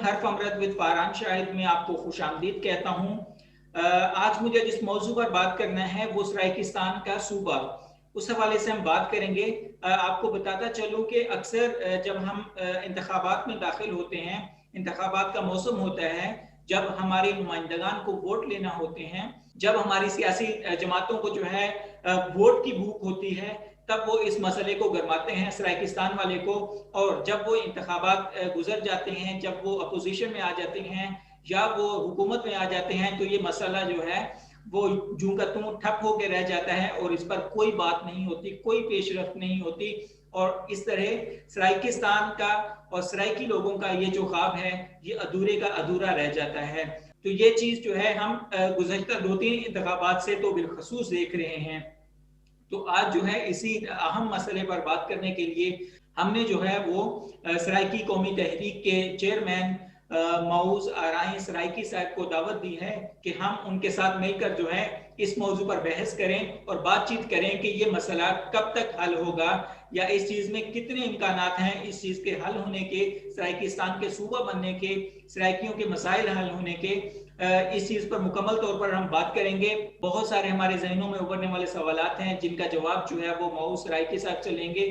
हर्फ अमरत विद फारहान शाहिद में आपको खुश आमदीद कहता हूँ। आज मुझे जिस मौजू पर बात करना है वो सराइकिस्तान का सूबा, उस हवाले से हम बात करेंगे। आपको बताता चलूँ कि अक्सर जब हम इंतखाबात में दाखिल होते हैं, इंतखाबात का मौसम होता है, जब हमारे नुमाइंदगान को वोट लेना होते हैं, जब हमारी सियासी जमातों को जो है वोट की भूख होती है, तब वो इस मसले को गरमाते हैं सराइकिस्तान वाले को। और जब वो इंतखाबात गुजर जाते हैं, जब वो अपोजिशन में आ जाते हैं या वो हुकूमत में आ जाते हैं, तो ये मसला जो है वो जूं का तूं ठप होकर रह जाता है और इस पर कोई बात नहीं होती, कोई पेशरफ्त नहीं होती। और इस तरह सराइकिस्तान का और सराइकी लोगों का ये जो ख्वाब है ये अधूरे का अधूरा रह जाता है। तो ये चीज़ जो है हम गुज़श्ता 2-3 इंतखाबात से तो बिलखसूस देख रहे हैं। तो आज जो है इसी अहम मसले पर बात करने के लिए हमने जो है वो सराइकी कौमी तहरीक के चेयरमैन मऊज आराई सराइकी साहब को दावत दी है कि हम उनके साथ मिलकर जो है इस मौजू पर बहस करें और बातचीत करें कि ये मसला कब तक हल होगा या इस चीज़ में कितने इम्कानात हैं इस चीज़ के हल होने के, सराइकिस्तान के सूबा बनने के, सराइकियों के मसाइल हल होने के। इस चीज़ पर मुकम्मल तौर पर हम बात करेंगे। बहुत सारे हमारे जहनों में उभरने वाले सवालात हैं जिनका जवाब जो है वो मऊज सराइकी साहब से लेंगे।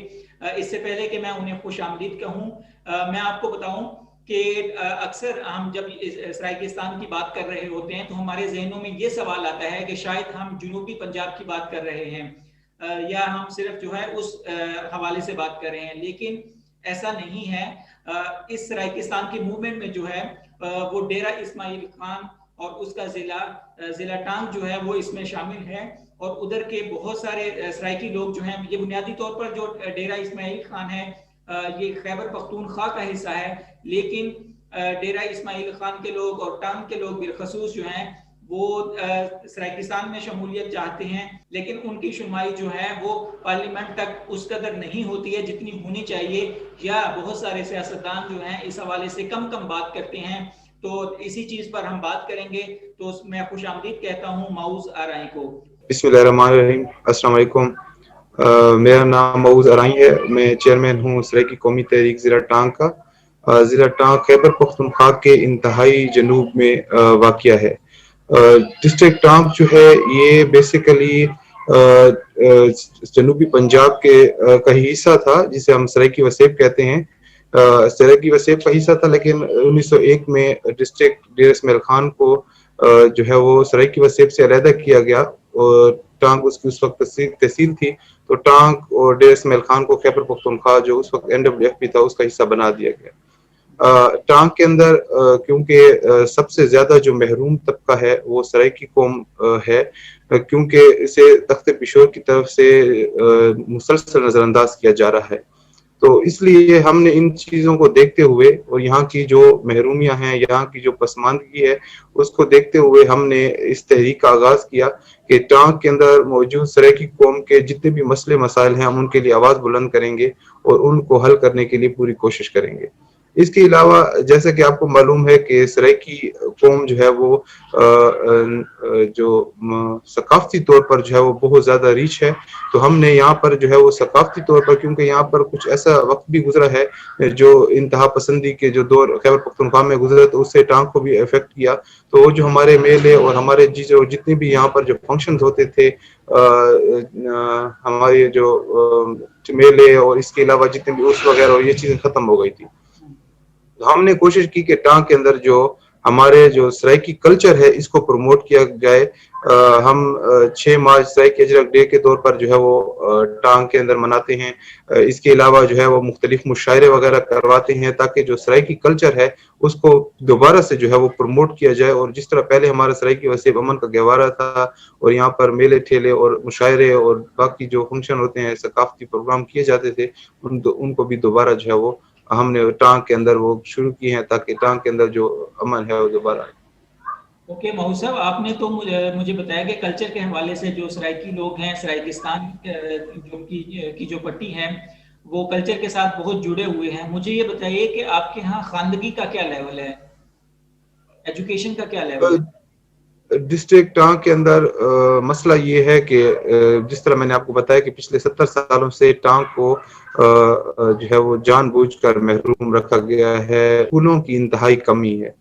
इससे पहले कि मैं उन्हें खुश आमदीद कहूँ, मैं आपको बताऊँ कि अक्सर हम जब सराइकिस्तान की बात कर रहे होते हैं तो हमारे जहनों में ये सवाल आता है कि शायद हम जनूबी पंजाब की बात कर रहे हैं या हम सिर्फ जो है उस हवाले से बात कर रहे हैं, लेकिन ऐसा नहीं है। इस सराइकिस्तान की मूवमेंट में जो है वो डेरा इस्माइल खान और उसका ज़िला टांग जो है वो इसमें शामिल है। और उधर के बहुत सारे सराइकी लोग जो हैं, ये बुनियादी तौर पर जो डेरा इस्माइल खान है ये खैबर पख्तूनख्वा का हिस्सा है, लेकिन डेरा इस्माइल खान के लोग और टांग के लोग बिलखसूस जो हैं वो सराइकिस्तान में शमूलियत चाहते हैं, लेकिन उनकी शुमाई जो है वो पार्लियामेंट तक उस कदर नहीं होती है जितनी होनी चाहिए, या बहुत सारे सियासतदान जो हैं इस हवाले से कम बात करते हैं। तो इसी चीज़ पर हम बात करेंगे। तो मैं खुश आमदीद कहता हूँ मऊज आराई को। बिस्मिल्लाहिर्रहमानिर्रहीम, अस्सलाम वालेकुम। मेरा नाम मऊज आराई है। मैं चेयरमैन हूँ सराइकी कौमी तहरीक ज़िला टांग का। ज़िला टांग खैबर पख्तूनख्वा के इंतहाई जनूब में वाक़िया है। डिस्ट्रिक्ट टांग जो है ये बेसिकली जनूबी पंजाब के का हिस्सा था जिसे हम सराइकी वसेब कहते हैं। सराइकी वसेब का हिस्सा था, लेकिन 1901 में डिस्ट्रिक्ट डेरा इस्माइल खान को जो है वो सराइकी वसेब से अलहदा किया गया और टांग उसकी उस वक्त तहसील थी। तो टांग और डेरा इस्माइल खान को खैबर पख्तूनख्वा जो उस वक्त NWFP था उसका हिस्सा बना दिया गया। टांग के अंदर क्योंकि सबसे ज्यादा जो महरूम तबका है वो सराइकी कौम है, क्योंकि इसे तख्त पिशोर की तरफ से मुसलसल नजरअंदाज किया जा रहा है। तो इसलिए हमने इन चीज़ों को देखते हुए और यहाँ की जो महरूमियाँ हैं, यहाँ की जो पसमानदगी है, उसको देखते हुए हमने इस तहरीक का आगाज़ किया कि टांग के अंदर मौजूद सराइकी कौम के जितने भी मसले मसाइल हैं हम उनके लिए आवाज़ बुलंद करेंगे और उनको हल करने के लिए पूरी कोशिश करेंगे। इसके अलावा जैसा कि आपको मालूम है कि सराइकी कौम जो है वो जो सकाफती तौर पर जो है वो बहुत ज़्यादा रीच है। तो हमने यहाँ पर जो है वो सकाफती तौर पर, क्योंकि यहाँ पर कुछ ऐसा वक्त भी गुजरा है जो इंतहा पसंदी के जो दौर खैबर पख्तूनख्वा में गुजरा, तो उससे टांग को भी इफेक्ट किया। तो जो हमारे मेले और हमारे जितने भी यहाँ पर जो फंक्शंस होते थे, हमारे जो मेले और इसके अलावा जितने भी उर्स वगैरह, ये चीज़ें ख़त्म हो गई थी। हमने कोशिश की कि टांग के अंदर जो हमारे जो सराइकी कल्चर है इसको प्रमोट किया जाए। हम 6 मार्च सराइकी अजरक डे के तौर पर जो है वो टांग के अंदर मनाते हैं। इसके अलावा जो है वो मुख्तलिफ मुशायरे वगैरह करवाते हैं ताकि जो सराइकी कल्चर है उसको दोबारा से जो है वो प्रमोट किया जाए। और जिस तरह पहले हमारा सराइकी वसेब अमन का गहवारा था और यहाँ पर मेले ठेले और मुशायरे और बाकी जो फंक्शन होते हैं, सकाफती प्रोग्राम किए जाते थे, उनको भी दोबारा जो है वो हमने टांग के अंदर वो शुरू की हैं ताकि टांग के अंदर जो अमन है वो दोबारा। ओके महूद साहब, आपने तो मुझे बताया कि कल्चर के हवाले से जो सराइकी लोग हैं, सराइकिस्तान की जो पट्टी है वो कल्चर के साथ बहुत जुड़े हुए हैं। मुझे ये बताइए कि आपके यहाँ खानदगी का क्या लेवल है, एजुकेशन का क्या लेवल है? ڈسٹرکٹ ٹانگ کے اندر مسئلہ یہ ہے کہ جس طرح میں نے آپ کو بتایا کہ پچھلے 70 سالوں سے ٹانگ کو جو ہے وہ جان بوجھ کر محروم رکھا گیا ہے. اسکولوں کی انتہائی کمی ہے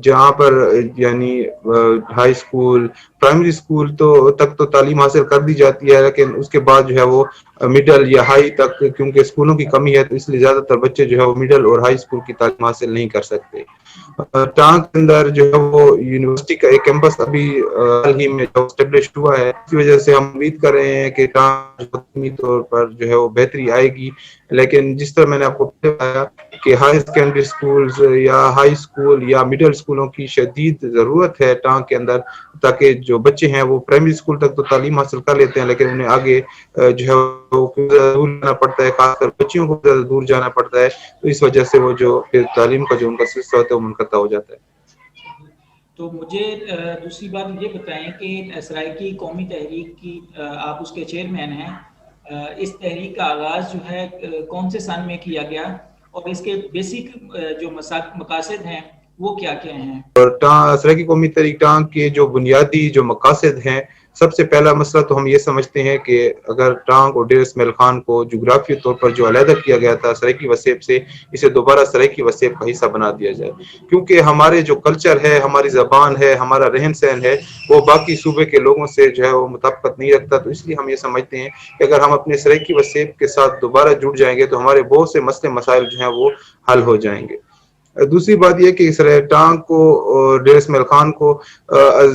جہاں پر یعنی ہائی اسکول پرائمری اسکول تک تو تعلیم حاصل کر دی جاتی ہے, لیکن اس کے بعد جو ہے وہ مڈل یا ہائی تک, کیونکہ اسکولوں کی کمی ہے تو اس لیے زیادہ تر بچے جو ہے وہ مڈل اور ہائی اسکول کی تعلیم حاصل نہیں کر سکتے. ٹانگ کے اندر جو ہے وہ یونیورسٹی کا ایک کیمپس ابھی حال ہی میں اسٹیبلش ہوا ہے, اس کی وجہ سے ہم امید کر رہے ہیں کہ ٹانگ حکومتی طور پر جو ہے وہ بہتری آئے گی. لیکن جس طرح میں نے آپ کو بتایا کہ ہائی سیکنڈری اسکولز یا ہائی اسکول یا مڈل اسکولوں کی شدید ضرورت ہے ٹانگ کے اندر, تاکہ جو بچے ہیں وہ پرائمری اسکول تک تو تعلیم حاصل کر لیتے ہیں, لیکن انہیں آگے جو ہے وہ دور جانا پڑتا ہے, خاص کر بچیوں کو زیادہ دور جانا پڑتا ہے, تو اس وجہ سے وہ جو پھر تعلیم کا جو ان کا سلسلہ ہوتا ہے وہ منقطع ہو جاتا ہے. تو مجھے دوسری بات یہ بتائیں کہ سرائیکی قومی تحریک کی آپ اس کے چیئرمین ہیں, اس تحریک کا آغاز جو ہے کون سے سن میں کیا گیا اور اس کے بیسک جو مقاصد ہیں وہ کیا کیا ہیں؟ اور سرائیکی قومی تحریک ٹانگ کے جو بنیادی جو مقاصد ہیں, سب سے پہلا مسئلہ تو ہم یہ سمجھتے ہیں کہ اگر ٹانگ اور ڈیر اسماعیل خان کو جغرافی طور پر جو علیحدہ کیا گیا تھا سرائیکی وسیب سے, اسے دوبارہ سرائیکی وسیب کا حصہ بنا دیا جائے, کیونکہ ہمارے جو کلچر ہے, ہماری زبان ہے, ہمارا رہن سہن ہے, وہ باقی صوبے کے لوگوں سے جو ہے وہ مطابقت نہیں رکھتا. تو اس لیے ہم یہ سمجھتے ہیں کہ اگر ہم اپنے سرائیکی وسیب کے ساتھ دوبارہ جڑ جائیں گے تو ہمارے بہت سے مسئلے مسائل جو ہیں وہ حل ہو جائیں گے. دوسری بات یہ کہ ٹانگ کو ڈیر اسماعیل خان کو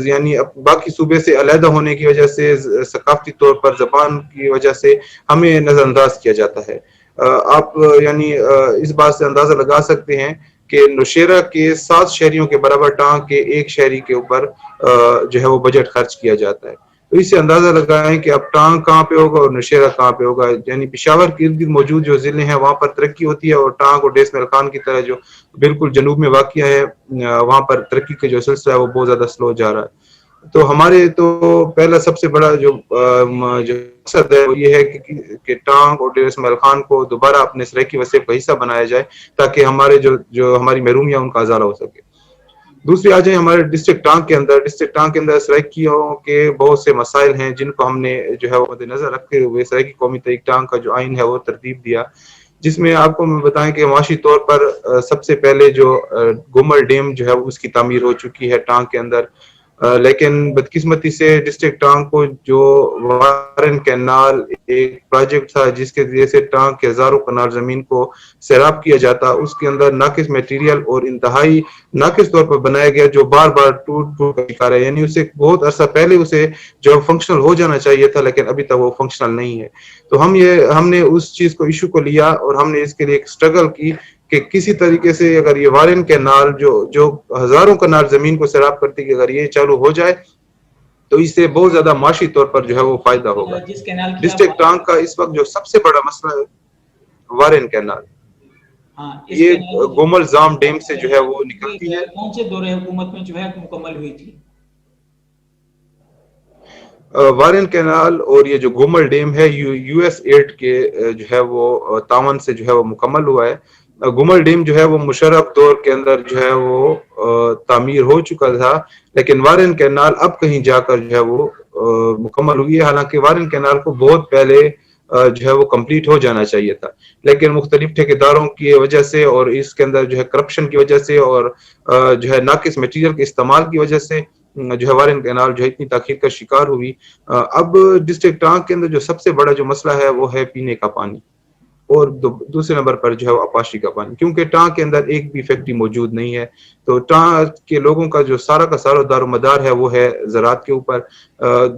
یعنی باقی صوبے سے علیحدہ ہونے کی وجہ سے, ثقافتی طور پر زبان کی وجہ سے ہمیں نظر انداز کیا جاتا ہے. آپ یعنی اس بات سے اندازہ لگا سکتے ہیں کہ نوشیرہ کے 7 شہریوں کے برابر ٹانگ کے ایک شہری کے اوپر جو ہے وہ بجٹ خرچ کیا جاتا ہے. تو اس سے اندازہ لگائیں کہ اب ٹانگ کہاں پہ ہوگا اور نوشیرہ کہاں پہ ہوگا. یعنی پشاور کے ارد گرد موجود جو ضلع ہیں وہاں پر ترقی ہوتی ہے, اور ٹانگ اور ڈیر اسماعیل خان کی طرح جو بالکل جنوب میں واقع ہے وہاں پر ترقی کا جو سلسلہ ہے وہ بہت زیادہ سلو جا رہا ہے. تو ہمارے تو پہلا سب سے بڑا جو مقصد ہے وہ یہ ہے کہ ٹانگ اور ڈیر اسماعیل خان کو دوبارہ اپنے سرائیکی وسیب کا حصہ بنایا جائے, تاکہ ہمارے جو ہماری محرومیاں ان کا ازالہ ہو سکے. دوسری آ جائیں ہمارے ڈسٹرکٹ ٹانگ کے اندر. ڈسٹرکٹ ٹانگ کے اندر سرائیکیوں کے بہت سے مسائل ہیں جن کو ہم نے جو ہے وہ مد نظر رکھتے ہوئے سرائیکی قومی تحریک ٹانگ کا جو آئین ہے وہ ترتیب دیا, جس میں آپ کو میں بتائیں کہ معاشی طور پر سب سے پہلے جو گمل ڈیم جو ہے اس کی تعمیر ہو چکی ہے ٹانگ کے اندر. لیکن بدقسمتی سے ڈسٹرکٹ ٹانگ کو جو وارن کینال ایک پروجیکٹ تھا جس کے ذریعے سے ٹانگ کے ہزاروں کنال زمین کو سیراب کیا جاتا, اس کے اندر ناقص میٹیریل اور انتہائی ناقص طور پر بنایا گیا جو بار بار ٹوٹ کا شکار ہے. یعنی اسے بہت عرصہ پہلے اسے جو فنکشنل ہو جانا چاہیے تھا, لیکن ابھی تک وہ فنکشنل نہیں ہے. تو ہم نے اس چیز کو ایشو کو لیا اور ہم نے اس کے لیے ایک سٹرگل کی کہ کسی طریقے سے اگر یہ وارن کینال جو ہزاروں کنال زمین کو سیراب کرتی کہ اگر یہ چالو ہو جائے تو اس سے بہت زیادہ معاشی طور پر جو ہے وہ فائدہ ہوگا. جس کینال کی ڈسٹرکٹ ٹانگ کا اس وقت جو سب سے بڑا مسئلہ ہے وارن کینال, یہ گومل زام ڈیم سے جو ہے وہ نکلتی ہے. کون سے دور حکومت میں جو ہے مکمل ہوئی تھی؟ وارن کینال اور یہ جو گومل ڈیم ہے یو ایس ایڈ کے جو ہے وہ تعاون سے جو ہے وہ مکمل ہوا ہے. گومل ڈیم جو ہے وہ مشرف دور کے اندر جو ہے وہ تعمیر ہو چکا تھا, لیکن وارن کینال اب کہیں جا کر جو ہے وہ مکمل ہوئی ہے. حالانکہ وارن کینال کو بہت پہلے جو ہے وہ کمپلیٹ ہو جانا چاہیے تھا, لیکن مختلف ٹھیکیداروں کی وجہ سے اور اس کے اندر جو ہے کرپشن کی وجہ سے اور جو ہے ناقص میٹیریل کے استعمال کی وجہ سے جو ہے وارن کینال جو ہے اتنی تاخیر کا شکار ہوئی. اب ڈسٹرکٹ ٹانگ کے اندر جو سب سے بڑا جو مسئلہ ہے وہ ہے پینے کا پانی, اور دوسرے نمبر پر جو ہے آپاشی کا پانی, کیونکہ ٹانگ کے اندر ایک بھی فیکٹری موجود نہیں ہے. تو ٹانگ کے لوگوں کا جو سارا کا سارا دار و مدار ہے وہ ہے زراعت کے اوپر.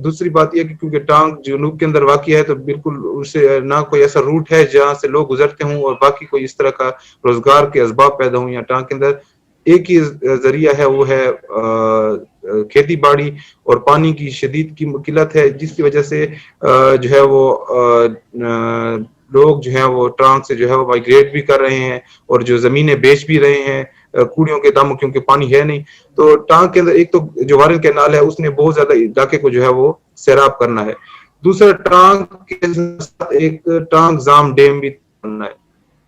دوسری بات یہ کہ کیونکہ ٹانگ جنوب کے اندر واقع ہے تو بالکل اسے نہ کوئی ایسا روٹ ہے جہاں سے لوگ گزرتے ہوں اور باقی کوئی اس طرح کا روزگار کے اسباب پیدا ہوں. یا ٹانگ کے اندر ایک ہی ذریعہ ہے وہ ہے کھیتی باڑی اور پانی کی شدید کی قلت ہے, جس کی وجہ سے جو ہے وہ لوگ جو ہیں وہ ٹانگ سے جو ہے وہ مائگریٹ بھی کر رہے ہیں اور جو زمینیں بیچ بھی رہے ہیں کوڑیوں کے داموں, کیونکہ پانی ہے نہیں. تو ٹانگ کے اندر ایک تو جو وارن کینال ہے اس نے بہت زیادہ علاقے کو جو ہے وہ سیراب کرنا ہے. دوسرا ٹانگ کے ساتھ ایک ٹانگ زام ڈیم بھی بننا ہے.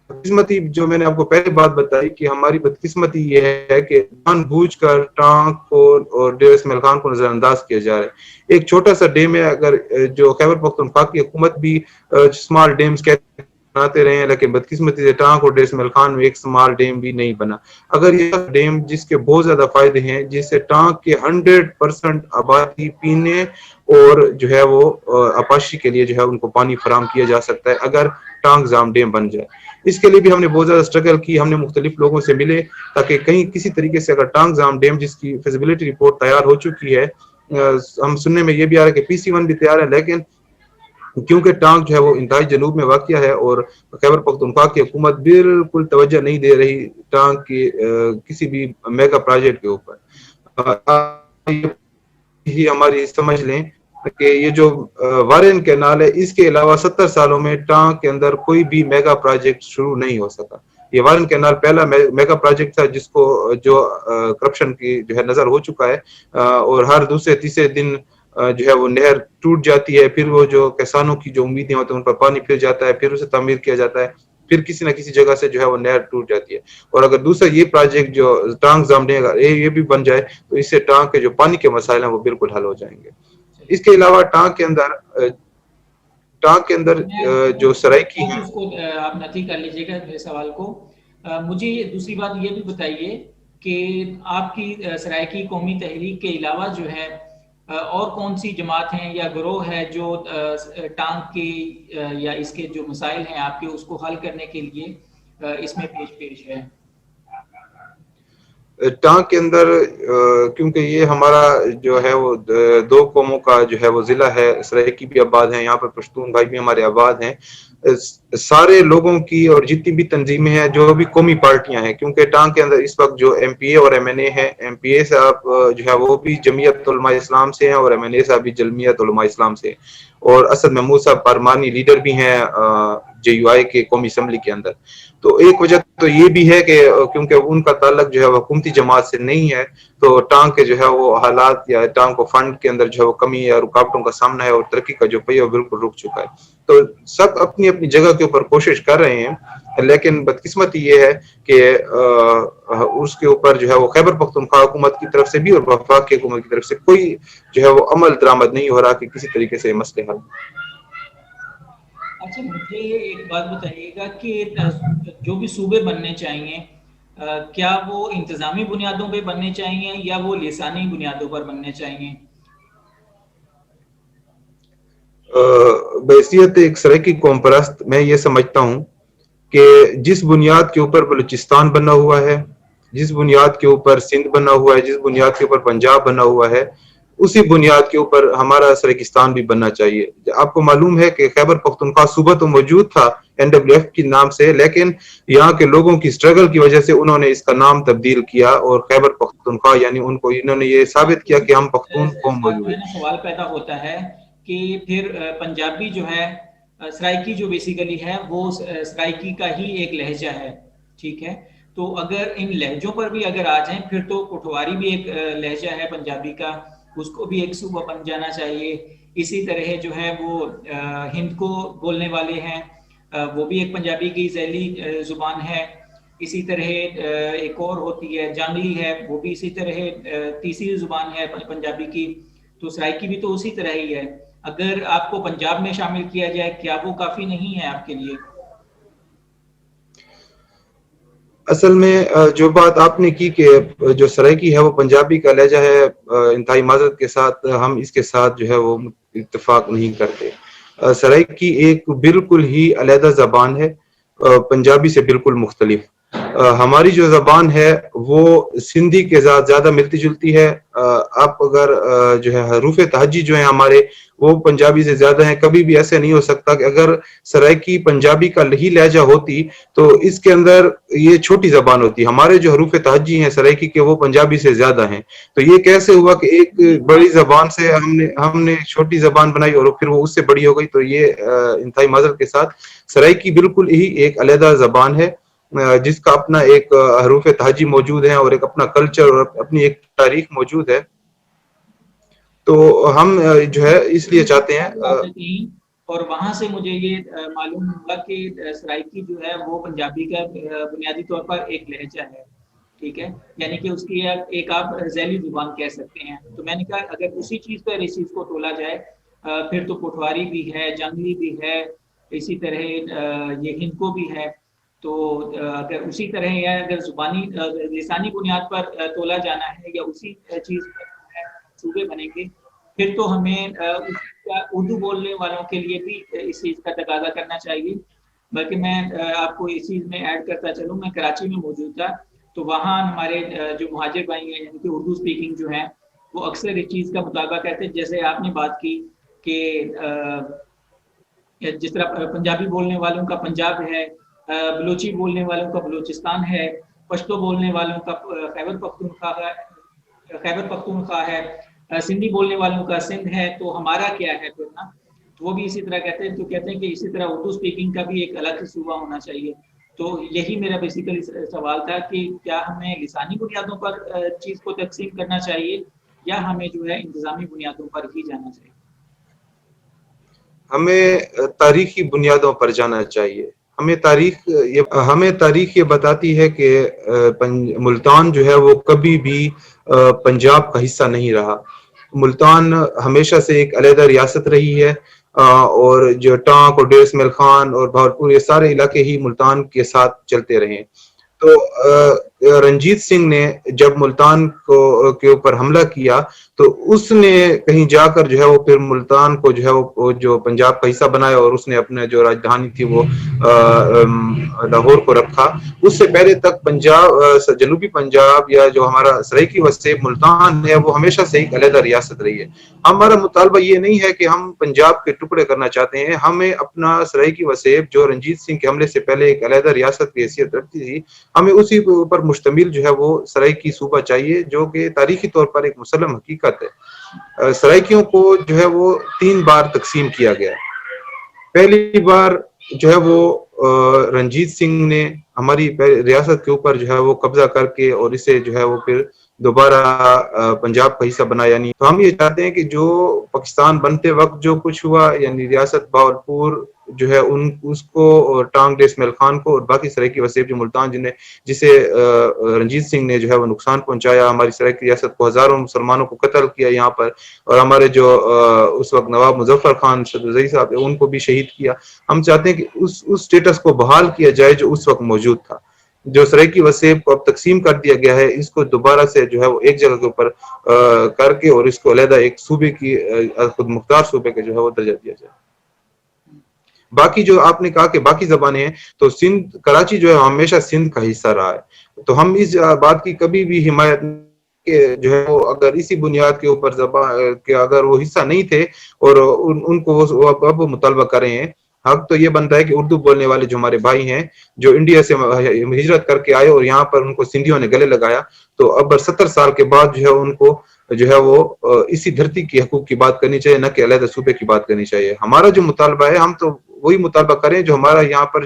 बदकिस्मती जो मैंने आपको पहले बात बताई कि हमारी बदकिस्मती ये है कि जानबूझकर टांक को और डेर इस्माइल खान को नजरअंदाज किया जा रहा है। एक छोटा सा डैम है, अगर जो खैबर पख्तूनख्वा की हुकूमत भी स्मॉल डैम्स कहते बनाते रहे हैं, लेकिन बदकिस्मती से टांक और डेर इस्माइल खान में एक स्मॉल डैम भी नहीं बना। अगर ये डैम जिसके बहुत ज्यादा फायदे हैं, जिससे टांक के 100% आबादी पीने और जो है वो अपाशी के लिए जो है उनको पानी फराम किया जा सकता है अगर टांग जाम डैम बन जाए। इसके लिए भी हमने बहुत ज्यादा स्ट्रगल की, हमने मुख्तलिफ लोगों से मिले ताकि कहीं किसी तरीके से अगर टांग जाम डैम जिसकी फिजिबिलिटी रिपोर्ट तैयार हो चुकी है, हम सुनने में ये भी आ रहा है कि PC1 भी तैयार है, लेकिन क्योंकि टांग जो है वो इंतहाई जनूब में वाक़या है और खैबर पख्तूनख्वा की हुकूमत बिल्कुल तवज्जो नहीं दे रही टांग की किसी भी मेगा प्रोजेक्ट के ऊपर। ही हमारी समझ लें कि ये जो वारेन कैनाल है, इसके अलावा 70 सालों में टांग के अंदर कोई भी मेगा प्रोजेक्ट शुरू नहीं हो सका। ये वारेन कैनाल पहला मेगा प्रोजेक्ट था जिसको जो करप्शन की जो है नजर हो चुका है, और हर दूसरे तीसरे दिन जो है वो नहर टूट जाती है, फिर वो जो किसानों की जो उम्मीदें होती हैं उन पर पानी फिर जाता है, फिर उसे तामीर किया जाता है, फिर किसी न किसी जगह से जो है वो नहर टूट जाती है। और अगर दूसरा ये प्रोजेक्ट जो टांग जामने ये भी बन जाए तो इससे टांग के जो पानी के मसाइल हैं वो बिल्कुल हल हो जाएंगे। इसके अलावा टांग के अंदर जो सराइकी है, उसको आप नथी कर लीजिएगा मेरे सवाल को। मुझे दूसरी बात ये भी बताइए कि आपकी सराइकी कौमी तहरीक के अलावा जो है और कौन सी जमात हैं या गिरोह है जो टांग के या इसके जो मसाइल हैं आपके उसको हल करने के लिए इसमें पेश है? टांग के अंदर क्योंकि ये हमारा जो है वो दो कौमों का जो है वो जिला है, सराइकी भी आबाद हैं, यहाँ पर पश्तून भाई भी हमारे आबाद हैं, सारे लोगों की और जितनी भी तंजीमें हैं, जो भी कौमी पार्टियां हैं, क्योंकि टांग के अंदर इस वक्त जो MPA और MNA है, MPA साहब जो है वो भी जमीयत उलमा इस्लाम से हैं और MNA साहब भी जमीयत उलमा इस्लाम से, और असद महमूद साहब पारमानी लीडर भी हैं JUI के कौमी असम्बली के अंदर। तो एक वजह तो ये भी है कि क्योंकि उनका ताल्लुक जो है वो हुकूमती जमात से नहीं है, तो टांग के जो है वो हालात या टांग को फंड के अंदर जो है वो कमी या रुकावटों का सामना है और तरक्की का जो पहिया बिल्कुल रुक चुका है। तो सब अपनी अपनी जगह के ऊपर कोशिश कर रहे हैं, लेकिन बदकिस्मती ये है कि उसके ऊपर जो है वो खैबर पख्तूनख्वा हुकूमत की तरफ से भी और वफाक की हुकूमत की तरफ से कोई जो है वो अमल दरामद नहीं हो रहा कि किसी तरीके से मसले हल। अच्छा, मुझे एक बात बताइएगा कि जो भी सूबे बनने चाहिए, क्या वो इंतजामी बुनियादों पे बनने चाहिए या वो लिसानी बुनियादों पर बनने चाहिए? बहैसियत एक सराइकी कौम परस्त मैं ये समझता हूँ कि जिस बुनियाद के ऊपर बलूचिस्तान बना हुआ है, जिस बुनियाद के ऊपर सिंध बना हुआ है, जिस बुनियाद के ऊपर पंजाब बना हुआ है, उसी बुनियाद के ऊपर हमारा सराइकिस्तान भी बनना चाहिए। आपको मालूम है कि खैबर पख्तूनख्वा सूबा तो मौजूद था NWF के नाम से, लेकिन यहाँ के लोगों की स्ट्रगल की वजह से उन्होंने इसका नाम तब्दील किया और खैबर पख्तूनख्वा यानी उनको इन्होंने ये साबित किया कि हम पख्तून कौम मौजूद है। सवाल पैदा होता है कि फिर पंजाबी जो है, सराइकी जो बेसिकली है वो सराइकी का ही एक लहजा है, ठीक है? तो अगर इन लहजों पर भी अगर आ जाएं फिर तो कोटवारी भी एक लहजा है पंजाबी का, उसको भी एक सूबा बन जाना चाहिए। इसी तरह जो है वो हिंद को बोलने वाले हैं, वो भी एक पंजाबी की झैली जुबान है। इसी तरह एक और होती है जांगली है, वो भी इसी तरह तीसरी जुबान है पंजाबी की। तो सराइकी भी तो उसी तरह ही है। अगर आपको पंजाब में शामिल किया जाए, क्या वो काफी नहीं है आपके लिए? असल में जो बात आपने की कि जो सराइकी है वो पंजाबी का लहजा है, इंतहाई माजरत के साथ हम इसके साथ जो है वो इत्तेफाक नहीं करते। सराइकी एक बिल्कुल ही अलहदा ज़बान है, पंजाबी से बिल्कुल मुख्तलिफ। हमारी जो ज़बान है वो सिंधी के साथ ज़्यादा मिलती जुलती है। आप अगर जो है हरूफ तहजी जो है हमारे वो पंजाबी से ज़्यादा है। कभी भी ऐसे नहीं हो सकता कि अगर सराइकी पंजाबी का ही लहजा होती तो इसके अंदर ये छोटी ज़बान होती। हमारे जो हरूफ तहजी हैं सराइकी के वो पंजाबी से ज़्यादा हैं। तो ये कैसे हुआ कि एक बड़ी ज़बान से हमने छोटी ज़बान बनाई और फिर वो उससे बड़ी हो गई। तो ये इंतहाई माज़रत के साथ सराइकी बिल्कुल ही एक अलहदा ज़बान है जिसका अपना एक हरूफ तहजी मौजूद है और एक अपना कल्चर और अपनी एक तारीख मौजूद है। तो हम जो है इसलिए चाहते हैं اور وہاں سے مجھے یہ معلوم ہوا کہ سرائکی جو ہے وہ پنجابی کا بنیادی طور پر ایک لہجہ ہے، ٹھیک ہے، یعنی کہ اس کی ایک آپ ذیلی زبان کہہ سکتے ہیں. تو میں نے کہا اگر اسی چیز پر اس چیز کو تولا جائے پھر تو پٹواری بھی ہے، جنگلی بھی ہے، اسی طرح یہ ہندکو بھی ہے. تو اگر اسی طرح یا اگر زبانی لسانی بنیاد پر تولا جانا ہے یا اسی چیز پر صوبے بنیں گے، پھر تو ہمیں اردو بولنے والوں کے لیے بھی اس چیز کا تقاضا کرنا چاہیے. بلکہ میں آپ کو اس چیز میں ایڈ کرتا چلوں، میں کراچی میں موجود تھا، تو وہاں ہمارے جو مہاجر بھائی ہیں یعنی کہ اردو اسپیکنگ جو ہیں وہ اکثر اس چیز کا مطالبہ کرتے ہیں. جیسے آپ نے بات کی کہ جس طرح پنجابی بولنے والوں کا پنجاب ہے، بلوچی بولنے والوں کا بلوچستان ہے، پشتو بولنے والوں کا خیبر پختونخوا ہے، سندھی بولنے والوں کا سندھ ہے. تو ہمارا کیا ہے پھر نا؟ تو وہ بھی اسی طرح کہتے ہیں. تو کہتے ہیں کہ اسی طرح اردو اسپیکنگ کا بھی ایک الگ صوبہ ہونا چاہیے. تو یہی میرا بیسیکلی سوال تھا کہ کیا ہمیں لسانی بنیادوں پر چیز کو تقسیم کرنا چاہیے یا ہمیں جو ہے انتظامی بنیادوں پر ہی جانا چاہیے؟ ہمیں تاریخی بنیادوں پر جانا چاہیے. ہمیں تاریخ یہ بتاتی ہے کہ ملتان جو ہے وہ کبھی بھی پنجاب کا حصہ نہیں رہا. ملتان ہمیشہ سے ایک علیحدہ ریاست رہی ہے، اور جو ٹانک اور ڈیر اسمیل خان اور بھاولپور یہ سارے علاقے ہی ملتان کے ساتھ چلتے رہے. تو رنجیت سنگھ نے جب ملتان کے اوپر حملہ کیا تو اس نے کہیں جا کر جو ہے وہ پھر ملتان کو جو ہے وہ جو پنجاب کا حصہ بنایا، اور اس نے اپنے جو راجدھانی تھی وہ لاہور کو رکھا. اس سے پہلے تک پنجاب، جنوبی پنجاب یا جو ہمارا سرائیکی وسطی ملتان ہے وہ ہمیشہ سے ایک علیحدہ ریاست رہی ہے. ہمارا مطالبہ یہ نہیں ہے کہ ہم پنجاب کے ٹکڑے کرنا چاہتے ہیں. ہمیں اپنا سرائیکی وسطی جو رنجیت سنگھ کے حملے سے پہلے ایک علیحدہ ریاست کی حیثیت رکھتی تھی، ہمیں اسی پر مشتمل جو ہے وہ سرائیکی صوبہ چاہیے، جو کہ تاریخی طور پر ایک مسلم حقیقت ہے. سرائیکیوں کو جو ہے وہ 3 بار تقسیم کیا گیا. پہلی بار جو ہے وہ رنجیت سنگھ نے ہماری ریاست کے اوپر جو ہے وہ قبضہ کر کے اور اسے جو ہے وہ پھر دوبارہ پنجاب کا حصہ بنایا. یعنی تو ہم یہ چاہتے ہیں کہ جو پاکستان بنتے وقت جو کچھ ہوا، یعنی ریاست بہاولپور جو ہے اس کو ٹانگ ڈیر اسمیل خان کو اور باقی سرائیکی وسیب جو ملتان جسے رنجیت سنگھ نے جو ہے وہ نقصان پہنچایا، ہماری سرائیکی ریاست کو ہزاروں مسلمانوں کو قتل کیا یہاں پر، اور ہمارے جو اس وقت نواب مظفر خان صدرزئی صاحب ان کو بھی شہید کیا. ہم چاہتے ہیں کہ اس سٹیٹس کو بحال کیا جائے جو اس وقت موجود تھا. جو سرائیکی وسیب کو اب تقسیم کر دیا گیا ہے، اس کو دوبارہ سے جو ہے وہ ایک جگہ کے اوپر کر کے اور اس کو علیحدہ ایک صوبے کی خود مختار صوبے کا جو ہے وہ درجہ دیا جائے. باقی جو آپ نے کہا کہ باقی زبانیں ہیں، تو سندھ، کراچی جو ہے ہمیشہ سندھ کا حصہ رہا ہے. تو ہم اس بات کی کبھی بھی حمایت کہ جو ہے وہ اگر اسی بنیاد کے اوپر کہ اگر وہ حصہ نہیں تھے اور ان کو اب مطالبہ کریں ہیں، حق تو یہ بنتا ہے کہ اردو بولنے والے جو ہمارے بھائی ہیں جو انڈیا سے ہجرت کر کے آئے اور یہاں پر ان کو سندھیوں نے گلے لگایا، تو اب 70 سال کے بعد جو ہے ان کو جو ہے وہ اسی دھرتی کے حقوق کی بات کرنی چاہیے، نہ کہ علیحدہ صوبے کی بات کرنی چاہیے. ہمارا جو مطالبہ ہے، ہم تو وہی مطالبہ کریں جو ہمارا یہاں پر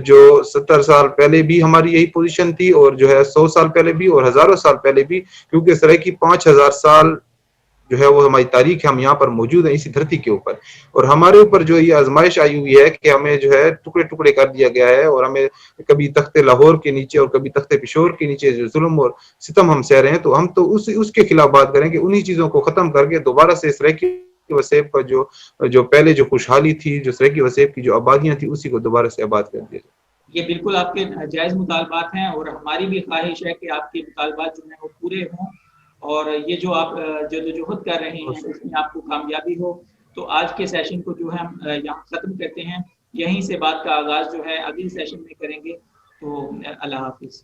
جو 70 سال پہلے بھی ہماری یہی پوزیشن تھی، اور جو ہے 100 سال پہلے بھی اور ہزاروں سال پہلے بھی، کیونکہ سرائیکی 5000 سال جو ہے وہ ہماری تاریخ ہے. ہم یہاں پر موجود ہیں اسی دھرتی کے اوپر، اور ہمارے اوپر جو یہ آزمائش آئی ہوئی ہے کہ ہمیں جو ہے ٹکڑے ٹکڑے کر دیا گیا ہے، اور ہمیں کبھی تخت لاہور کے نیچے اور کبھی تخت پشور کے نیچے جو ظلم اور ستم ہم سہ رہے ہیں. تو ہم تو اس کے خلاف بات کریں کہ انہی چیزوں کو ختم کر کے دوبارہ سے سرائیکی وسیب کا جو پہلے جو خوشحالی تھی، جو سرائیکی وسیب کی جو آبادیاں تھیں، اسی کو دوبارہ سے آباد کر دیا جائے. یہ بالکل آپ کے جائز مطالبات ہیں، اور ہماری بھی خواہش ہے کہ آپ کے مطالبات جو ہیں وہ پورے ہوں، اور یہ جو آپ جدوجہد کر رہے ہیں اس میں آپ کو کامیابی ہو. تو آج کے سیشن کو جو ہے ہم یہاں ختم کرتے ہیں. یہیں سے بات کا آغاز جو ہے اگلی سیشن میں کریں گے. تو اللہ حافظ.